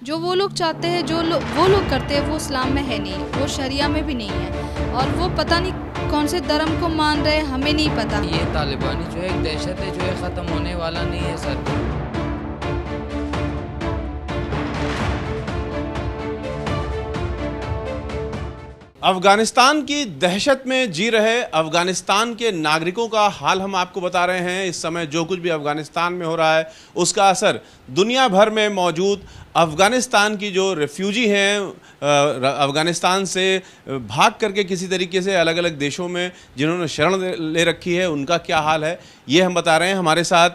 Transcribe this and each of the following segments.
जो वो लोग चाहते हैं, वो लोग करते हैं, वो इस्लाम में है नहीं, वो शरिया में भी नहीं है, और वो पता नहीं कौन से धर्म को मान रहे हैं, हमें नहीं पता। ये तालिबानी जो है एक दहशत है, जो है ख़त्म होने वाला नहीं है सर। अफगानिस्तान की दहशत में जी रहे अफगानिस्तान के नागरिकों का हाल हम आपको बता रहे हैं। इस समय जो कुछ भी अफगानिस्तान में हो रहा है उसका असर दुनिया भर में मौजूद अफगानिस्तान की जो रेफ्यूजी हैं, अफगानिस्तान से भाग करके किसी तरीके से अलग अलग देशों में जिन्होंने शरण ले रखी है, उनका क्या हाल है ये हम बता रहे हैं। हमारे साथ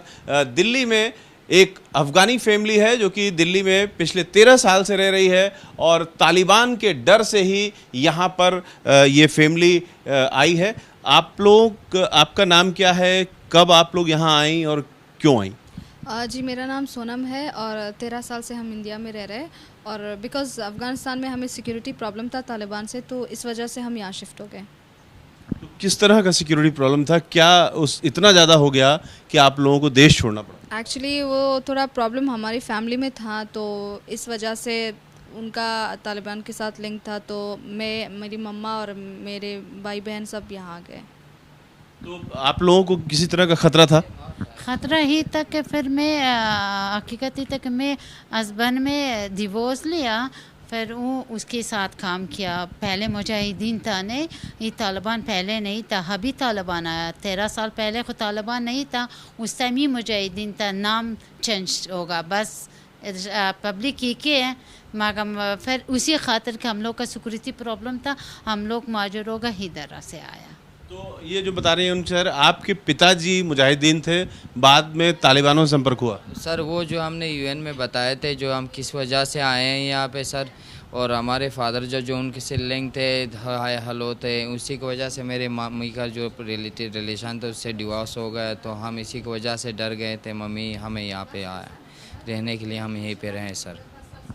दिल्ली में एक अफ़गानी फैमिली है जो कि दिल्ली में पिछले 13 साल से रह रही है और तालिबान के डर से ही यहाँ पर ये फैमिली आई है। आप लोग, आपका नाम क्या है, कब आप लोग यहाँ आई और क्यों आई? जी, मेरा नाम सोनम है और 13 साल से हम इंडिया में रह रहे हैं, और बिकॉज़ अफ़गानिस्तान में हमें सिक्योरिटी प्रॉब्लम था तालिबान से, तो इस वजह से हम यहाँ शिफ्ट हो गए। तो किस तरह का सिक्योरिटी प्रॉब्लम था, क्या उस इतना ज़्यादा हो गया कि आप लोगों को देश छोड़ना पड़ा? एक्चुअली वो थोड़ा प्रॉब्लम हमारी फैमिली में था, तो इस वजह से उनका तालिबान के साथ लिंक था, तो मेरी मम्मा और मेरे भाई बहन सब यहाँ आ गए। तो आप लोगों को किसी तरह का खतरा था? ख़तरा ही तक कि फिर मैं हकीकती तक मैं हस्बैंड में डिवोर्स लिया, फिर वो उसके साथ काम किया। पहले मुजाहिदीन था, नहीं ये तालिबान पहले नहीं था, अभी तालिबान आया। 13 साल पहले को तालिबान नहीं था, उस टाइम ही मुजाहिदीन था, नाम चेंज होगा बस। पब्लिक एक ही है, मगर फिर उसी खातिर कि हम लोग का सिक्योरिटी प्रॉब्लम था, हम लोग माजरों का ही दरा से आया। तो ये जो बता रहे हैं उन सर, आपके पिताजी मुजाहिदीन थे, बाद में तालिबानों से संपर्क हुआ? सर वो जो हमने यूएन में बताए थे, जो हम किस वजह से आए हैं यहाँ पे सर, और हमारे फादर जो उनके से लिंक थे, हलो थे, उसी की वजह से मेरे मम्मी का जो रिलेशन था उससे डिवोर्स हो गया, तो हम इसी की वजह से डर गए थे। मम्मी हमें यहाँ पे आया रहने के लिए, हम यहीं पे रहें सर।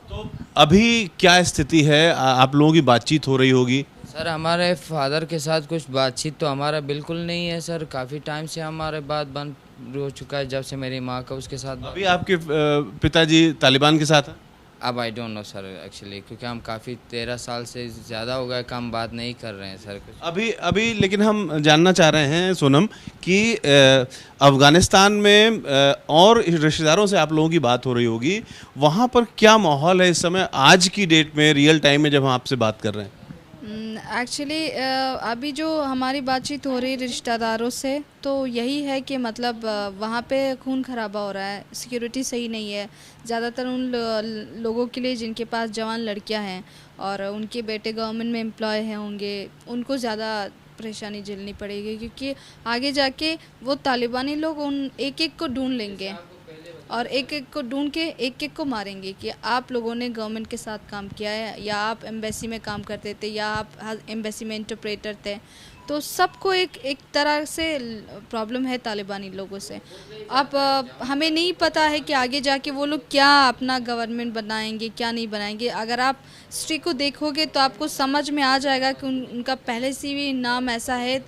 तो अभी क्या स्थिति है? आप लोगों की बातचीत हो रही होगी? सर हमारे फादर के साथ कुछ बातचीत तो हमारा बिल्कुल नहीं है सर, काफ़ी टाइम से हमारे बात बंद हो चुका है, जब से मेरी माँ का उसके साथ। अभी आपके पिताजी तालिबान के साथ हैं? अब I don't know sir actually, क्योंकि हम काफ़ी 13 साल से ज़्यादा हो गए, कम बात नहीं कर रहे हैं सर कुछ। अभी लेकिन हम जानना चाह रहे हैं सोनम कि अफ़गानिस्तान में और रिश्तेदारों से आप लोगों की बात हो रही होगी, वहाँ पर क्या माहौल है इस समय, आज की डेट में, रियल टाइम में जब हम आपसे बात कर रहे हैं? एक्चुअली अभी जो हमारी बातचीत हो रही है रिश्तेदारों से, तो यही है कि मतलब वहाँ पे खून खराबा हो रहा है, सिक्योरिटी सही नहीं है। ज़्यादातर उन लोगों के लिए जिनके पास जवान लड़कियां हैं और उनके बेटे गवर्नमेंट में एम्प्लॉय हैं होंगे, उनको ज़्यादा परेशानी झेलनी पड़ेगी, क्योंकि आगे जाके वो तालिबानी लोग उन एक एक को ढूंढ लेंगे और एक एक को ढूंढ के एक एक को मारेंगे कि आप लोगों ने गवर्नमेंट के साथ काम किया है, या आप एम्बेसी में काम करते थे, या आप एम्बेसी में इंटरप्रेटर थे। तो सबको एक तरह से प्रॉब्लम है तालिबानी लोगों से। अब हमें नहीं पता है कि आगे जाके वो लोग क्या अपना गवर्नमेंट बनाएंगे, क्या नहीं बनाएंगे। अगर आप हिस्ट्री को देखोगे तो आपको समझ में आ जाएगा कि उनका पहले से भी नाम ऐसा है,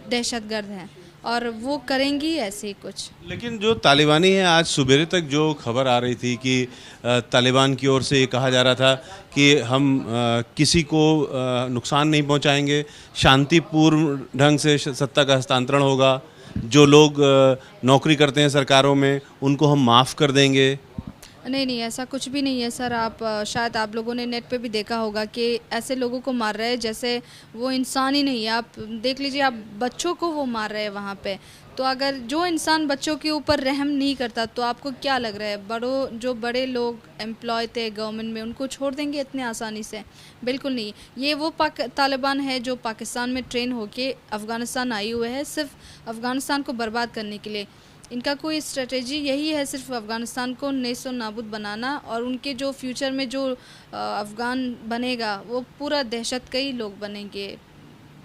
दहशतगर्द है, और वो करेंगी ऐसे ही कुछ। लेकिन जो तालिबानी है, आज सुबह तक जो खबर आ रही थी कि तालिबान की ओर से ये कहा जा रहा था कि हम किसी को नुकसान नहीं पहुंचाएंगे, शांतिपूर्ण ढंग से सत्ता का हस्तांतरण होगा, जो लोग नौकरी करते हैं सरकारों में उनको हम माफ़ कर देंगे। नहीं, ऐसा कुछ भी नहीं है सर। आप शायद आप लोगों ने नेट पे भी देखा होगा कि ऐसे लोगों को मार रहे हैं जैसे वो इंसान ही नहीं है। आप देख लीजिए, आप बच्चों को वो मार रहे हैं वहाँ पे। तो अगर जो इंसान बच्चों के ऊपर रहम नहीं करता, तो आपको क्या लग रहा है जो बड़े लोग एम्प्लॉय थे गवर्नमेंट में, उनको छोड़ देंगे इतने आसानी से? बिल्कुल नहीं। ये वो तालिबान है जो पाकिस्तान में ट्रेन होके अफ़गानिस्तान आई हुए है, सिर्फ अफ़गानिस्तान को बर्बाद करने के लिए। इनका कोई स्ट्रेटेजी यही है, सिर्फ अफ़गानिस्तान को नेस्त नाबूद बनाना, और उनके जो फ्यूचर में जो अफ़गान बनेगा वो पूरा दहशत के ही लोग बनेंगे।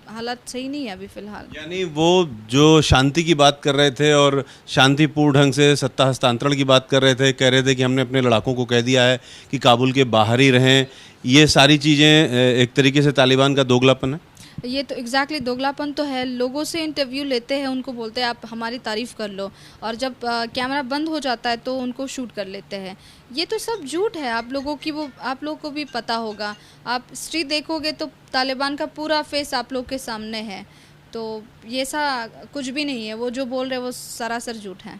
हालात सही नहीं है अभी फ़िलहाल। यानी वो जो शांति की बात कर रहे थे और शांतिपूर्ण ढंग से सत्ता हस्तांतरण की बात कर रहे थे, कह रहे थे कि हमने अपने लड़ाकों को कह दिया है कि काबुल के बाहर ही रहें, ये सारी चीज़ें एक तरीके से तालिबान का दोगलापन है। ये तो एग्जैक्टली दोगलापन तो है। लोगों से इंटरव्यू लेते हैं, उनको बोलते हैं आप हमारी तारीफ़ कर लो, और जब कैमरा बंद हो जाता है तो उनको शूट कर लेते हैं। ये तो सब झूठ है। आप लोगों की वो आप लोगों को भी पता होगा, आप हिस्ट्री देखोगे तो तालिबान का पूरा फेस आप लोग के सामने है। तो ये सा कुछ भी नहीं है, वो जो बोल रहे हैं वो सरासर झूठ है।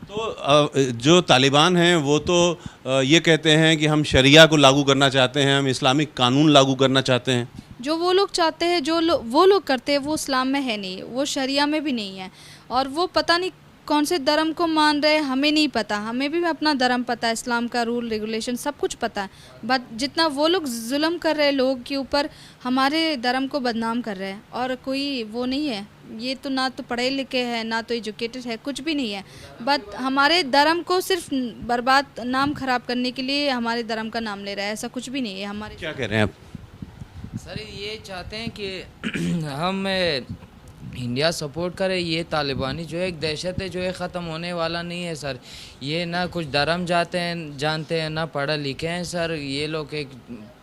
तो जो तालिबान हैं वो तो ये कहते हैं कि हम शरिया को लागू करना चाहते हैं, हम इस्लामिक कानून लागू करना चाहते हैं। जो वो लोग चाहते हैं, वो लोग करते हैं, वो इस्लाम में है नहीं, वो शरिया में भी नहीं है। और वो पता नहीं कौन से धर्म को मान रहे हैं, हमें नहीं पता। हमें भी अपना धर्म पता है, इस्लाम का रूल रेगुलेशन सब कुछ पता है। बट जितना वो लोग जुल्म कर रहे हैं लोगों के ऊपर, हमारे धर्म को बदनाम कर रहे हैं। और कोई वो नहीं है, ये तो ना तो पढ़े लिखे हैं, ना तो एजुकेटेड है, कुछ भी नहीं है। बट हमारे धर्म को सिर्फ बर्बाद, नाम खराब करने के लिए हमारे धर्म का नाम ले रहा है। ऐसा कुछ भी नहीं है हमारे। क्या कह रहे हैं आप? सर ये चाहते हैं कि हम इंडिया सपोर्ट करे। ये तालिबानी जो है एक दहशत है, जो है ख़त्म होने वाला नहीं है सर। ये ना कुछ धर्म जानते हैं, ना पढ़े लिखे हैं सर। ये लोग एक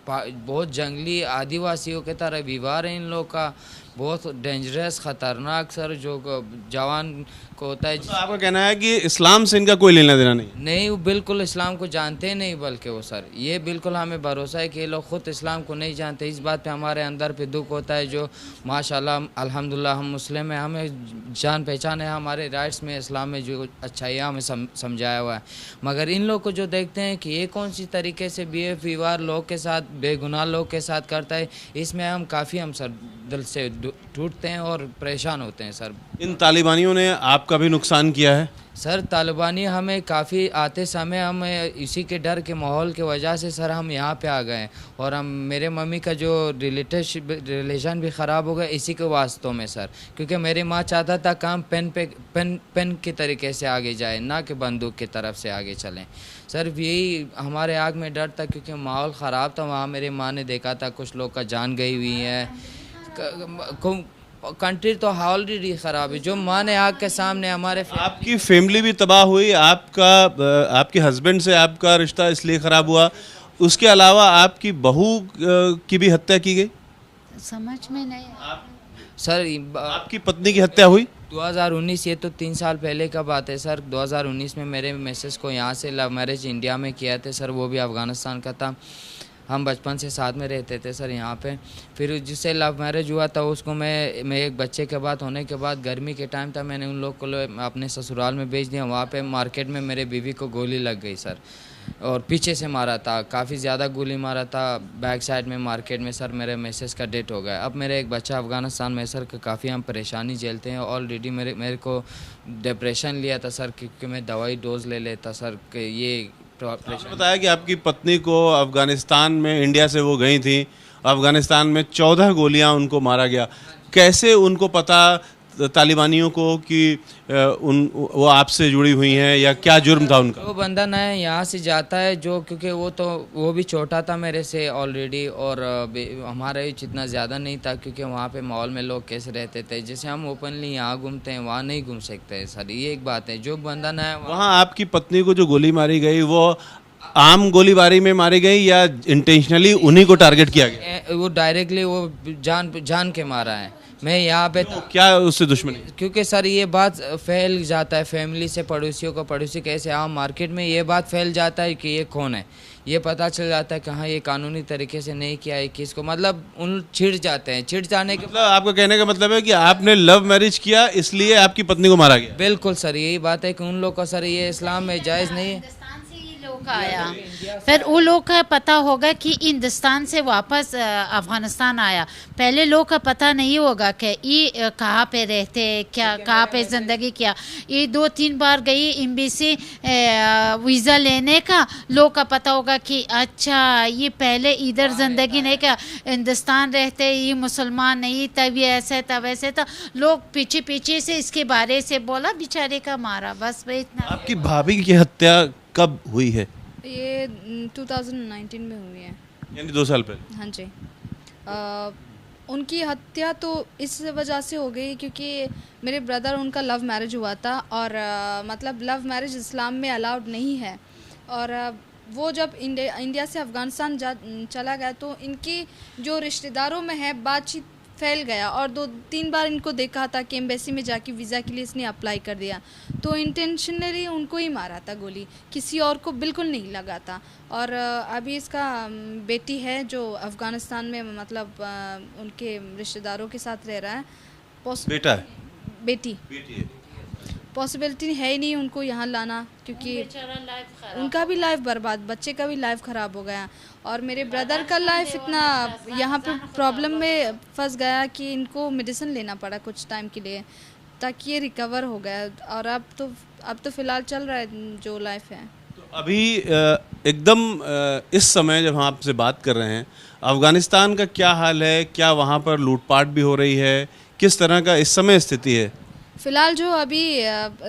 बहुत जंगली आदिवासियों के तरह व्यवहार है इन लोग का, बहुत डेंजरस ख़तरनाक सर, जो जवान को होता है। तो आपका कहना है कि इस्लाम से इनका कोई लेना देना नहीं? नहीं, वो बिल्कुल इस्लाम को जानते नहीं, बल्कि वो सर ये बिल्कुल हमें भरोसा है कि ये लोग ख़ुद इस्लाम को नहीं जानते। इस बात पे हमारे अंदर पे दुख होता है। जो माशाल्लाह अल्हम्दुलिल्लाह हम मुस्लिम हैं, हमें जान पहचान है, हमारे राइट्स में इस्लाम में जो अच्छाइयाँ हमें समझाया हुआ है। मगर इन लोग को जो देखते हैं कि ये कौन सी तरीके से व्यवहार लोग के साथ, बेगुनाह लोग के साथ करता है, इसमें हम काफ़ी हम सर दिल से टूटते हैं और परेशान होते हैं सर। इन तालिबानियों ने आपका भी नुकसान किया है? सर तालिबानी हमें काफ़ी आते समय हम इसी के डर के माहौल के वजह से सर हम यहाँ पे आ गए। और हम मेरे मम्मी का जो रिलेशन भी ख़राब हो गया इसी के वास्तों में सर, क्योंकि मेरी माँ चाहता था काम पेन के तरीके से आगे जाए, ना कि बंदूक की तरफ से आगे चलें सर। यही हमारे आग में डर था, क्योंकि माहौल ख़राब था वहाँ। मेरी माँ ने देखा था कुछ लोग का जान गई हुई है। कंट्री तो ऑलरेडी ख़राब है, जो माँ ने आग के सामने हमारे आपकी फैमिली भी तबाह हुई, आपके हस्बैंड से आपका रिश्ता इसलिए ख़राब हुआ, उसके अलावा आपकी बहू की भी हत्या की गई? समझ में नहीं सर। आपकी पत्नी की हत्या हुई 2019, ये तो 3 साल पहले का बात है सर। 2019 में मेरे मिसेस को यहाँ से लव मैरिज इंडिया में किया थे सर, वो भी अफ़गानिस्तान का था। हम बचपन से साथ में रहते थे सर यहाँ पे। फिर जिससे लव मैरिज हुआ था उसको मैं एक बच्चे के बाद होने के बाद, गर्मी के टाइम था, मैंने उन लोग को अपने ससुराल में भेज दिया। वहाँ पे मार्केट में मेरे बीवी को गोली लग गई सर, और पीछे से मारा था, काफ़ी ज़्यादा गोली मारा था बैक साइड में मार्केट में सर। मेरे मिसेस का डेथ हो गया। अब मेरे एक बच्चा अफ़गानिस्तान में सर, काफ़ी हम परेशानी झेलते हैं। ऑलरेडी मेरे को डिप्रेशन लिया था सर, क्योंकि मैं दवाई डोज ले लेता सर। ये आपने बताया कि आपकी पत्नी को अफ़गानिस्तान में, इंडिया से वो गई थी, अफ़गानिस्तान में 14 गोलियां उनको मारा गया। कैसे उनको पता तालिबानियों को कि वो आपसे जुड़ी हुई हैं, या क्या जुर्म था उनका? वो बंदा ना यहाँ से जाता है जो, क्योंकि वो भी छोटा था मेरे से ऑलरेडी, और हमारा एज इतना ज़्यादा नहीं था, क्योंकि वहाँ पे माहौल में लोग कैसे रहते थे, जैसे हम ओपनली यहाँ घूमते हैं वहाँ नहीं घूम सकते सर। ये एक बात है। जो बंदा ना वहाँ आपकी पत्नी को जो गोली मारी गई वो आम गोलीबारी में मारी गई या इंटेंशनली उन्हीं को टारगेट किया गया? वो डायरेक्टली वो जान के मारा है। मैं यहाँ पे तो क्या उससे दुश्मनी? क्योंकि सर ये बात फैल जाता है फैमिली से पड़ोसियों को, पड़ोसी कैसे आम मार्केट में ये बात फैल जाता है कि ये कौन है, ये पता चल जाता है कि हाँ ये कानूनी तरीके से नहीं किया है किसको, मतलब उन छिड़ जाते हैं। छिड़ जाने के मतलब आपका कहने का मतलब है कि आपने लव मैरिज किया इसलिए आपकी पत्नी को मारा गया? बिल्कुल सर, यही बात है कि उन लोग का सर ये इस्लाम में जायज़ नहीं है। आया, फिर वो लोग का पता होगा कि हिंदुस्तान से वापस अफ़गानिस्तान आया। पहले लोग का पता नहीं होगा कि ये कहाँ पे रहते, क्या कहाँ पे ज़िंदगी किया। ये 2-3 बार गई एम्बेसी वीज़ा लेने का, लोग का पता होगा कि अच्छा ये पहले इधर ज़िंदगी नहीं किया, हिंदुस्तान रहते, ये मुसलमान नहीं, तब ये ऐसे तब ऐसे था। लोग पीछे पीछे से इसके बारे से बोला, बेचारे का मारा, बस वही इतना। आपकी भाभी की हत्या कब हुई है? ये 2019 में हुई है, यानी 2 साल पहले। हाँ जी। उनकी हत्या तो इस वजह से हो गई क्योंकि मेरे ब्रदर, उनका लव मैरिज हुआ था, और मतलब लव मैरिज इस्लाम में अलाउड नहीं है। और वो जब इंडिया से अफ़गानिस्तान चला गया तो इनकी जो रिश्तेदारों में है बातचीत फैल गया और 2-3 बार इनको देखा था कि एम्बेसी में जाके वीज़ा के लिए इसने अप्लाई कर दिया, तो इंटेंशनली उनको ही मारा था गोली, किसी और को बिल्कुल नहीं लगा था। और अभी इसका बेटी है जो अफ़गानिस्तान में मतलब उनके रिश्तेदारों के साथ रह रहा है। बेटा है? बेटी बेटी है। पॉसिबिलिटी है ही नहीं उनको यहाँ लाना, क्योंकि उनका भी लाइफ बर्बाद, बच्चे का भी लाइफ ख़राब हो गया और मेरे ब्रदर का लाइफ इतना यहाँ पे प्रॉब्लम में फंस गया कि इनको मेडिसिन लेना पड़ा कुछ टाइम के लिए ताकि ये रिकवर हो गया। और अब तो फ़िलहाल चल रहा है जो लाइफ है। तो अभी एकदम इस समय जब हम आपसे बात कर रहे हैं, अफ़गानिस्तान का क्या हाल है? क्या वहाँ पर लूटपाट भी हो रही है? किस तरह का इस समय स्थिति है? फ़िलहाल जो अभी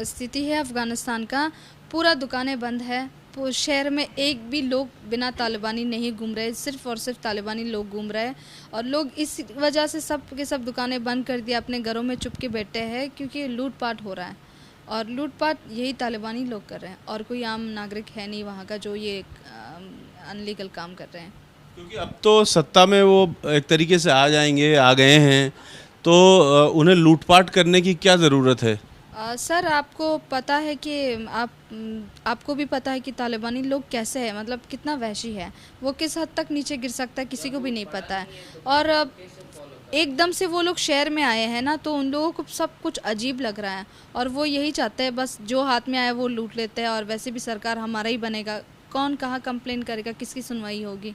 स्थिति है अफ़गानिस्तान का, पूरा दुकानें बंद है। शहर में एक भी लोग बिना तालिबानी नहीं घूम रहे, सिर्फ़ और सिर्फ तालिबानी लोग घूम रहे हैं और लोग इस वजह से सब के सब दुकानें बंद कर दिया, अपने घरों में चुप के बैठे हैं क्योंकि लूटपाट हो रहा है और लूटपाट यही तालिबानी लोग कर रहे हैं और कोई आम नागरिक है नहीं वहाँ का जो ये अनलीगल काम कर रहे हैं। क्योंकि अब तो सत्ता में वो एक तरीके से आ जाएंगे, आ गए हैं, तो उन्हें लूटपाट करने की क्या ज़रूरत है? सर आपको पता है कि आपको भी पता है कि तालिबानी लोग कैसे हैं, मतलब कितना वहशी है, वो किस हद तक नीचे गिर सकता है किसी को भी नहीं पता है। और एकदम से वो लोग शहर में आए हैं ना, तो उन लोगों को सब कुछ अजीब लग रहा है और वो यही चाहते हैं बस जो हाथ में आए वो लूट लेते हैं। और वैसे भी सरकार हमारा ही बनेगा, कौन कहाँ कंप्लेन करेगा, किसकी सुनवाई होगी,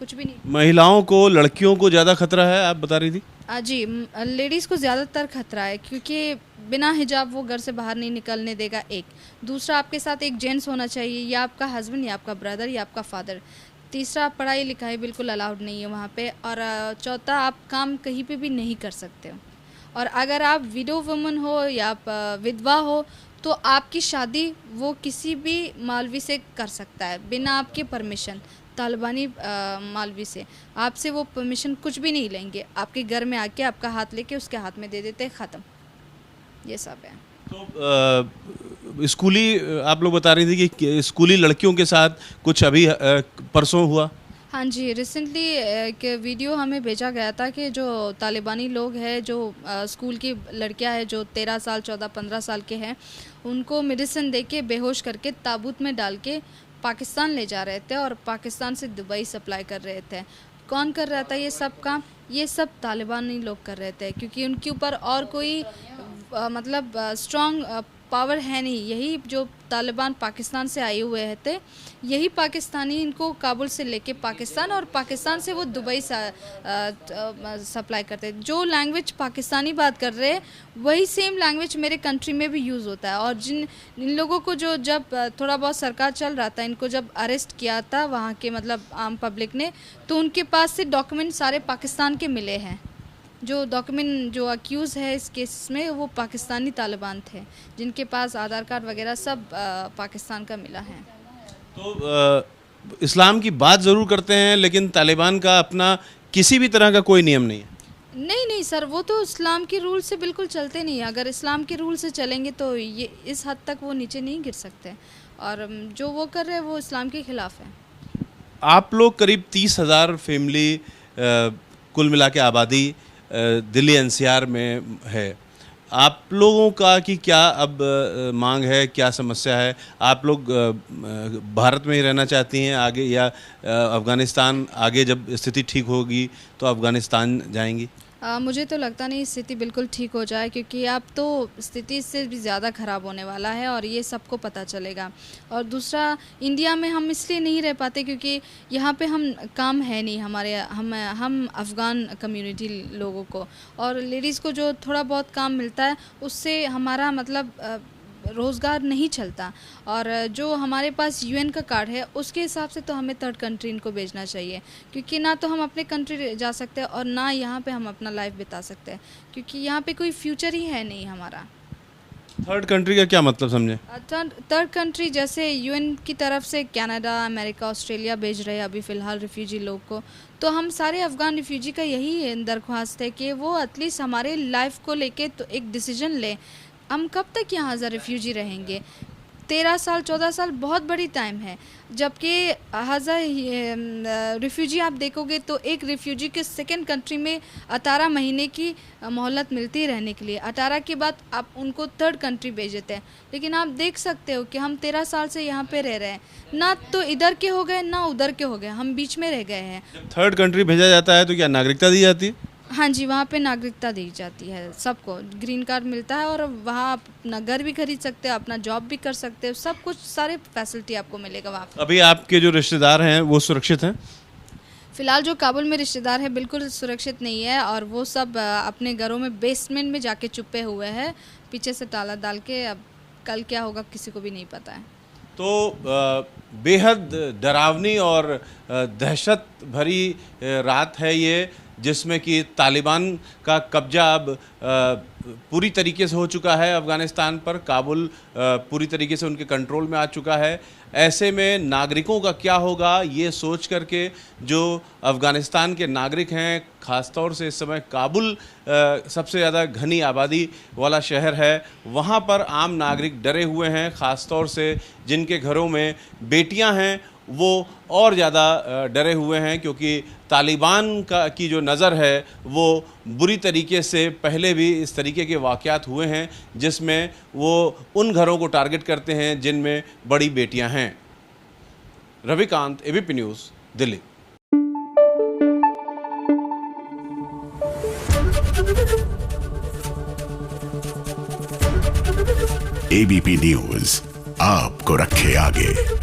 कुछ भी नहीं। महिलाओं को, लड़कियों को ज़्यादा खतरा है, आप बता रही थी? जी, लेडीज़ को ज़्यादातर खतरा है क्योंकि बिना हिजाब वो घर से बाहर नहीं निकलने देगा। एक दूसरा, आपके साथ एक जेंट्स होना चाहिए, या आपका हस्बैंड या आपका ब्रदर या आपका फादर। तीसरा, पढ़ाई लिखाई बिल्कुल अलाउड नहीं है वहाँ पे। और चौथा, आप काम कहीं पे भी नहीं कर सकते हो। और अगर आप विडो वुमन हो या आप विधवा हो तो आपकी शादी वो किसी भी मालवी से कर सकता है बिना आपके परमिशन। तालिबानी मालवी से आपसे वो परमिशन कुछ भी नहीं लेंगे, आपके घर में आके आपका हाथ लेके उसके हाथ में दे देते, ख़त्म। ये सब है। तो स्कूली, आप लोग बता रही थी कि स्कूली लड़कियों के साथ कुछ अभी परसों हुआ? हाँ जी, रिसेंटली एक वीडियो हमें भेजा गया था कि जो तालिबानी लोग हैं, जो स्कूल की लड़कियां हैं जो 13 साल 14-15 साल के हैं, उनको मेडिसिन देके बेहोश करके ताबूत में डाल के पाकिस्तान ले जा रहे थे और पाकिस्तान से दुबई सप्लाई कर रहे थे। कौन कर रहा था ये सब काम? ये सब तालिबानी लोग कर रहे थे क्योंकि उनके ऊपर और कोई मतलब स्ट्रॉन्ग पावर है नहीं। यही जो तालिबान पाकिस्तान से आए हुए थे, यही पाकिस्तानी इनको काबुल से लेके पाकिस्तान और पाकिस्तान से वो दुबई सप्लाई करते। जो लैंग्वेज पाकिस्तानी बात कर रहे हैं वही सेम लैंग्वेज मेरे कंट्री में भी यूज़ होता है। और इन लोगों को जो जब थोड़ा बहुत सरकार चल रहा था, इनको जब अरेस्ट किया था वहाँ के मतलब आम पब्लिक ने, तो उनके पास से डॉक्यूमेंट सारे पाकिस्तान के मिले हैं। जो डॉक्यूमेंट जो अक्यूज़ है इस केस में वो पाकिस्तानी तालिबान थे जिनके पास आधार कार्ड वगैरह सब पाकिस्तान का मिला है। तो इस्लाम की बात ज़रूर करते हैं लेकिन तालिबान का अपना किसी भी तरह का कोई नियम नहीं है? नहीं सर, वो तो इस्लाम के रूल से बिल्कुल चलते नहीं। अगर इस्लाम के रूल से चलेंगे तो ये इस हद तक वो नीचे नहीं गिर सकते और जो वो कर रहे हैं वो इस्लाम के ख़िलाफ़ है। आप लोग करीब 30,000 फैमिली कुल मिला के आबादी दिल्ली एनसीआर में है। आप लोगों का कि क्या अब मांग है, क्या समस्या है? आप लोग भारत में ही रहना चाहती हैं आगे, या अफ़गानिस्तान आगे जब स्थिति ठीक होगी तो अफ़गानिस्तान जाएंगी? मुझे तो लगता नहीं स्थिति बिल्कुल ठीक हो जाए क्योंकि अब तो स्थिति इससे भी ज़्यादा ख़राब होने वाला है और ये सबको पता चलेगा। और दूसरा, इंडिया में हम इसलिए नहीं रह पाते क्योंकि यहाँ पे हम काम है नहीं हमारे, हम अफ़गान कम्युनिटी लोगों को, और लेडीज़ को जो थोड़ा बहुत काम मिलता है उससे हमारा मतलब रोज़गार नहीं चलता। और जो हमारे पास यूएन का कार्ड है उसके हिसाब से तो हमें थर्ड कंट्री इनको भेजना चाहिए क्योंकि ना तो हम अपने कंट्री जा सकते हैं और ना यहाँ पे हम अपना लाइफ बिता सकते हैं क्योंकि यहाँ पे कोई फ्यूचर ही है नहीं हमारा। थर्ड कंट्री का क्या मतलब समझे? थर्ड कंट्री जैसे यूएन की तरफ से कनाडा, अमेरिका, ऑस्ट्रेलिया भेज रहे हैं अभी फ़िलहाल रिफ्यूजी लोग को, तो हम सारे अफ़गान रिफ्यूजी का यही दरख्वास्त है कि वो एटलीस्ट हमारे लाइफ को लेके तो एक डिसीजन लें। हम कब तक यहाँ एज अ रिफ्यूजी रहेंगे? 13 साल 14 साल बहुत बड़ी टाइम है, जबकि रिफ्यूजी आप देखोगे तो एक रिफ्यूजी के सेकंड कंट्री में 18 महीने की मोहलत मिलती है रहने के लिए। 18 के बाद आप उनको थर्ड कंट्री भेज देते हैं। लेकिन आप देख सकते हो कि हम 13 साल से यहाँ पे रह रहे हैं, ना तो इधर के हो गए ना उधर के हो गए, हम बीच में रह गए हैं। थर्ड कंट्री भेजा जाता है तो क्या नागरिकता दी जाती है? हाँ जी, वहाँ पे नागरिकता दी जाती है, सबको ग्रीन कार्ड मिलता है और वहाँ आप अपना घर भी खरीद सकते हो, अपना जॉब भी कर सकते हो, सब कुछ सारे फैसिलिटी आपको मिलेगा वहाँ पे। अभी आपके जो रिश्तेदार हैं वो सुरक्षित हैं? फ़िलहाल जो काबुल में रिश्तेदार है बिल्कुल सुरक्षित नहीं है और वो सब अपने घरों में बेसमेंट में जाके छुपे हुए हैं, पीछे से ताला डाल के। अब कल क्या होगा किसी को भी नहीं पता है। तो बेहद डरावनी और दहशत भरी रात है ये, जिसमें कि तालिबान का कब्जा अब पूरी तरीके से हो चुका है अफ़गानिस्तान पर। काबुल पूरी तरीके से उनके कंट्रोल में आ चुका है। ऐसे में नागरिकों का क्या होगा ये सोच करके जो अफ़गानिस्तान के नागरिक हैं, ख़ासतौर से इस समय काबुल सबसे ज़्यादा घनी आबादी वाला शहर है, वहाँ पर आम नागरिक डरे हुए हैं। ख़ासतौर से जिनके घरों में बेटियां हैं वो और ज़्यादा डरे हुए हैं, क्योंकि तालिबान की जो नज़र है वो बुरी तरीके से पहले भी इस तरीके के वाक़यात हुए हैं जिसमें वो उन घरों को टारगेट करते हैं जिनमें बड़ी बेटियां हैं। Ravikant, ABP news, Delhi. ABP news आपको रखे आगे।